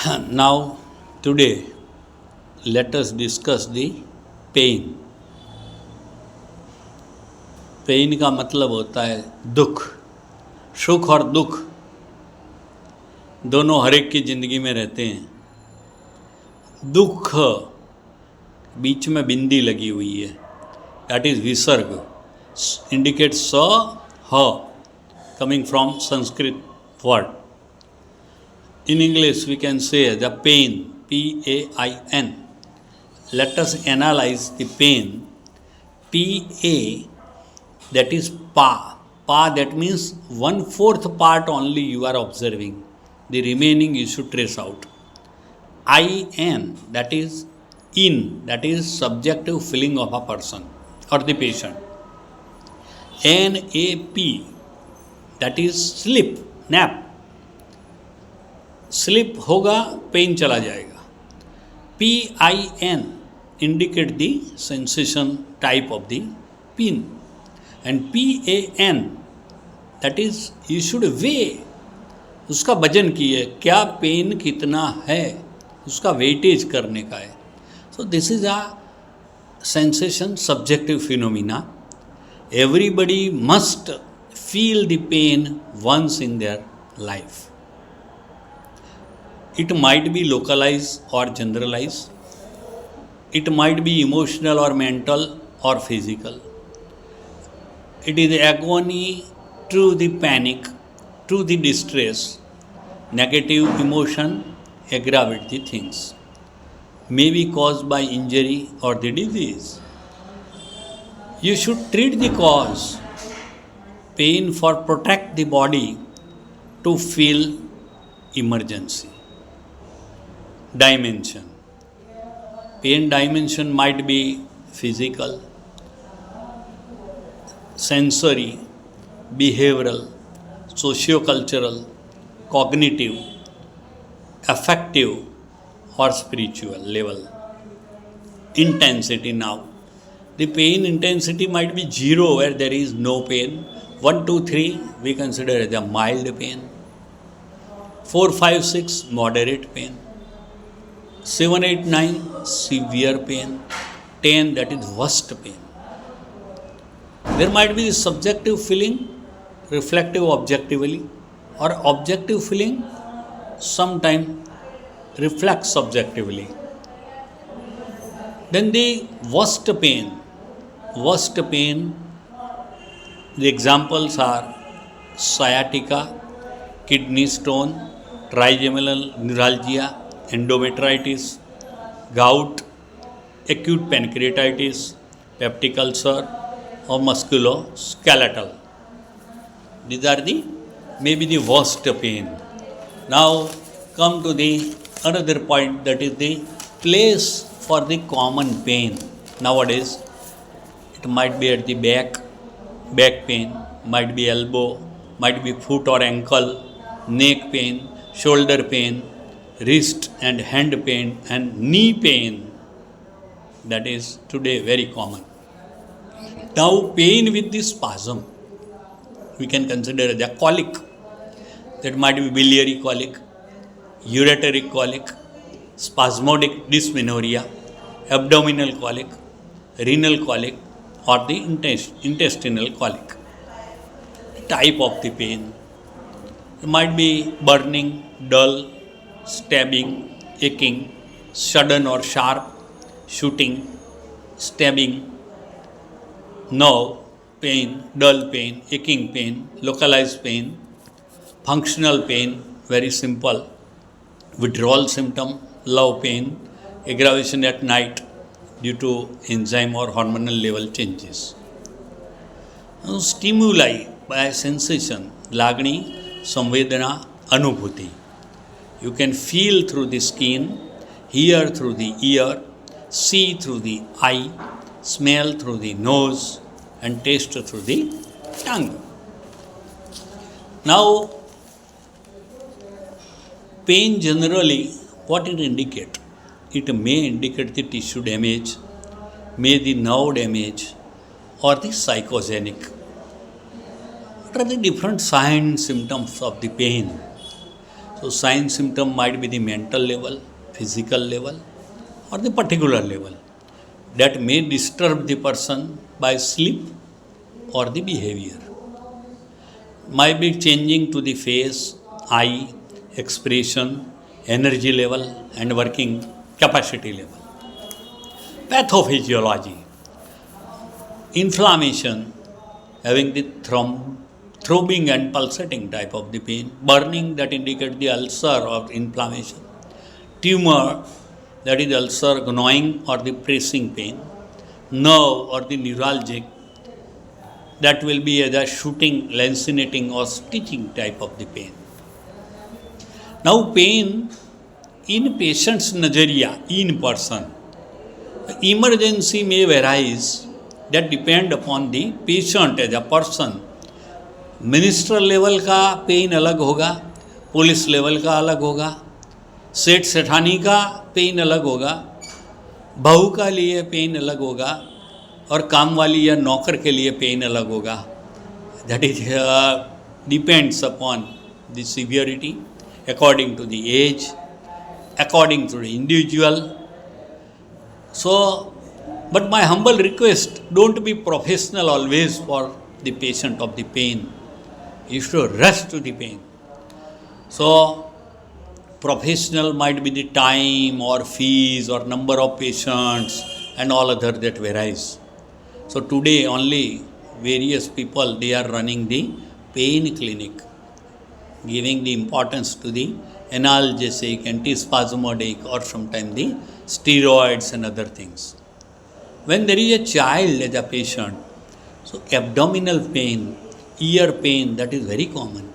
Now, today, let us discuss the pain. Pain का मतलब होता है दुख. सुख और दुख दोनों हर एक की ज़िंदगी में रहते हैं. दुख बीच में बिंदी लगी हुई है, दैट इज विसर्ग, इंडिकेट स ह, coming from Sanskrit word. In English, we can say the pain, P-A-I-N. Let us analyze the pain. P-A, that is pa. Pa, that means 1/4 part only you are observing. The remaining you should trace out. I-N, that is in, that is subjective feeling of a person or the patient. N-A-P, that is sleep, nap. Slip होगा, pain चला जाएगा. P-I-N indicate the sensation type of the pain. And P-A-N that is you should weigh, उसका वजन कीजिए, क्या pen कितना है, उसका वेटेज करने का है. So this is a sensation subjective phenomena. Everybody must feel the pain once in their life. It might be localized or generalized. It might be emotional or mental or physical. It is agony through the panic, through the distress. Negative emotion aggravate the things. May be caused by injury or the disease. You should treat the cause. Pain for protect the body to feel emergency. Dimension. Pain dimension might be physical, sensory, behavioral, socio-cultural, cognitive, affective or spiritual level. Intensity now. The pain intensity might be 0 where there is no pain. 1, 2, 3 we consider as a mild pain. 4, 5, 6 moderate pain. 7, 8, 9 severe pain. 10 that is worst pain. There might be subjective feeling, reflective objectively, or objective feeling sometimes reflects subjectively. Then the worst pain. The examples are sciatica, kidney stone, trigeminal neuralgia, endometritis, gout, acute pancreatitis, peptic ulcer or musculoskeletal. These are the maybe the worst pain. Now come to the another point, that is the place for the common pain. Nowadays it might be at the back pain, might be elbow, might be foot or ankle, neck pain, shoulder pain, wrist and hand pain and knee pain. That is today very common. Now pain with the spasm we can consider as a colic. That might be biliary colic, ureteric colic, spasmodic dysmenorrhea, abdominal colic, renal colic or the intestinal colic. Type of the pain. It might be burning, dull, stabbing, aching, sudden or sharp, shooting, stabbing, nerve pain, dull pain, aching pain, localized pain, functional pain, very simple, withdrawal symptom, love pain, aggravation at night due to enzyme or hormonal level changes. Now, stimuli by sensation, lagni, samvedana, anubhuti. You can feel through the skin, hear through the ear, see through the eye, smell through the nose, and taste through the tongue. Now, pain generally, what it indicate? It may indicate the tissue damage, may the nerve damage, or the psychogenic. What are the different signs, symptoms of the pain? So sign symptom might be the mental level, physical level, or the particular level that may disturb the person by sleep or the behavior. Might be changing to the face, eye, expression, energy level, and working capacity level. Pathophysiology. Inflammation, having the throbbing and pulsating type of the pain, burning that indicate the ulcer or inflammation, tumor that is ulcer, gnawing or the pressing pain, nerve or the neuralgic that will be either shooting, lancinating or stitching type of the pain. Now pain in patient's nazariya, in person, emergency may arise that depend upon the patient as a person. Minister level का pen अलग होगा, police level का अलग होगा, सेठ सेठानी का pen अलग होगा, बहू का लिए पेन अलग होगा और काम वाली या नौकर के लिए पेन अलग होगा. That is depends upon the severity, according to the age, according to the individual. So but my humble request, don't be professional always for the patient of the pain. You should rush to the pain. So professional might be the time or fees or number of patients and all other that varies. So today only various people, they are running the pain clinic, giving the importance to the analgesic, antispasmodic or sometimes the steroids and other things. When there is a child as a patient, so abdominal pain, ear pain, that is very common.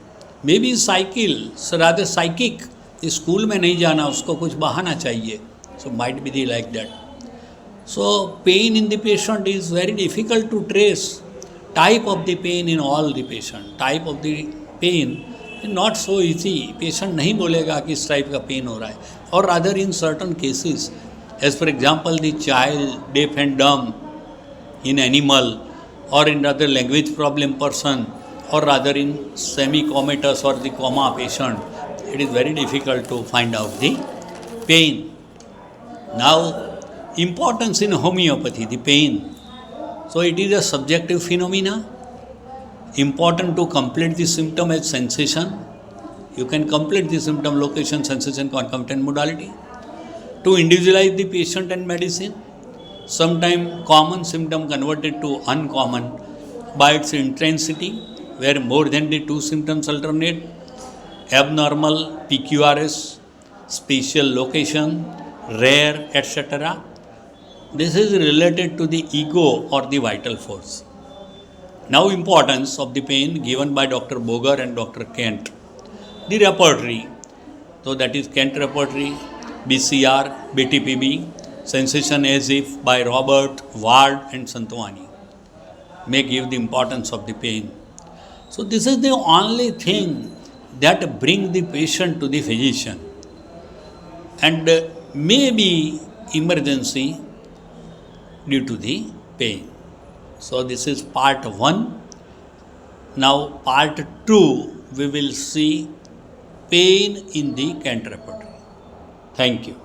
Maybe rather psychic, school में नहीं जाना, उसको कुछ बहाना चाहिए. So might be the like that. So pain in the patient is very difficult to trace. Type of the pain in all the patient, type of the pain is not so easy. Patient नहीं बोलेगा कि इस type का pain हो रहा है. Or rather in certain cases, as for example the child deaf and dumb in animal, or in rather language problem person, or rather in semi-comatose or the coma patient, it is very difficult to find out the pain. Now, importance in homeopathy, the pain. So it is a subjective phenomena. Important to complete the symptom as sensation. You can complete the symptom, location, sensation, concomitant modality. To individualize the patient and medicine, sometimes common symptom converted to uncommon by its intensity, where more than the two symptoms alternate, abnormal, PQRS, spatial location, rare, etc. This is related to the ego or the vital force. Now, importance of the pain given by Dr. Boger and Dr. Kent. The repertory, so that is Kent repertory, BCR, BTPB, sensation as if by Robert, Ward and Santwani may give the importance of the pain. So this is the only thing that bring the patient to the physician, and maybe emergency due to the pain. So this is part 1. Now part 2 we will see pain in the Kent repertory. Thank you.